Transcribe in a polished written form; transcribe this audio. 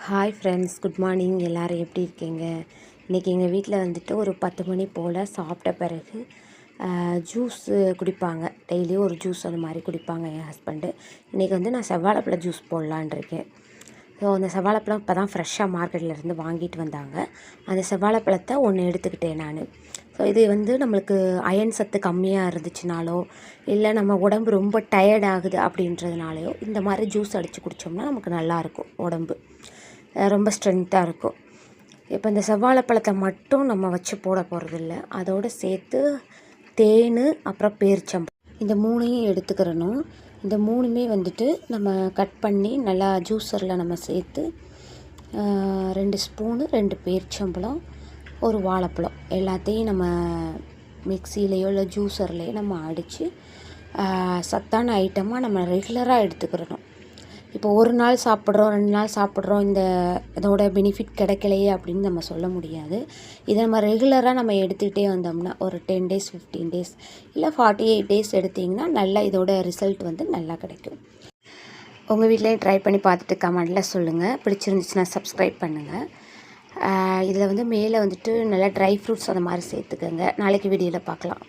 Hi friends, good morning. எல்லோரும் எப்படி இருக்கீங்க? இன்றைக்கி எங்கள் வீட்டில் வந்துட்டு ஒரு 10 மணி போல் சாப்பிட்ட பிறகு ஜூஸு குடிப்பாங்க. டெய்லியும் ஒரு ஜூஸ் அந்த மாதிரி குடிப்பாங்க என் ஹஸ்பண்டு. இன்றைக்கி வந்து நான் செவ்வாழைப்பழ ஜூஸ் போடலான் இருக்கேன். ஸோ அந்த செவ்வாழைப்பழம் இப்போ தான் ஃப்ரெஷ்ஷாக மார்க்கெட்லேருந்து வாங்கிட்டு வந்தாங்க. அந்த செவ்வாழைப்பழத்தை ஒன்று எடுத்துக்கிட்டேன் நான். ஸோ இது வந்து நம்மளுக்கு அயன் சத்து கம்மியாக இருந்துச்சுனாலோ, இல்லை நம்ம உடம்பு ரொம்ப டயர்ட் ஆகுது அப்படின்றதுனாலையோ இந்த மாதிரி ஜூஸ் அடித்து குடித்தோம்னா நமக்கு நல்லாயிருக்கும். உடம்பு ரொம்ப ஸ்ட்ரென்த்தாக இருக்கும். இப்போ இந்த செவ்வாழைப்பழத்தை மட்டும் நம்ம வச்சு போட போகிறதில்ல, அதோடு சேர்த்து தேன், அப்புறம் பேரிச்சம்பழம் இந்த 3ஐயும் எடுத்துக்கிறணும். இந்த 3மே வந்துட்டு நம்ம கட் பண்ணி நல்லா ஜூஸரில் நம்ம சேர்த்து 2 ஸ்பூனு, 2 பேரிச்சம்பழம், ஒரு வாழைப்பழம் எல்லாத்தையும் நம்ம மிக்சிலேயோ இல்லை ஜூஸர்லேயோ நம்ம அடித்து சத்தான ஐட்டமாக நம்ம ரெகுலராக எடுத்துக்கிறணும். இப்போ ஒரு நாள் சாப்பிட்றோம், 2 நாள் சாப்பிட்றோம், இதோட பெனிஃபிட் கிடைக்கலையே அப்படின்னு நம்ம சொல்ல முடியாது. இதை நம்ம ரெகுலராக நம்ம எடுத்துக்கிட்டே வந்தோம்னா ஒரு 10 டேஸ், 15 டேஸ் இல்லை 48 டேஸ் எடுத்திங்கன்னா நல்லா இதோட ரிசல்ட் வந்து நல்லா கிடைக்கும். உங்கள் வீட்லேயும் ட்ரை பண்ணி பார்த்துட்டு கமெண்டில் சொல்லுங்கள். பிடிச்சிருந்துச்சுன்னா சப்ஸ்கிரைப் பண்ணுங்கள். இதில் வந்து மேலே வந்துட்டு நல்லா ட்ரை ஃப்ரூட்ஸ் அந்த மாதிரி சேர்த்துக்கோங்க. நாளைக்கு வீடியோவில் பார்க்கலாம்.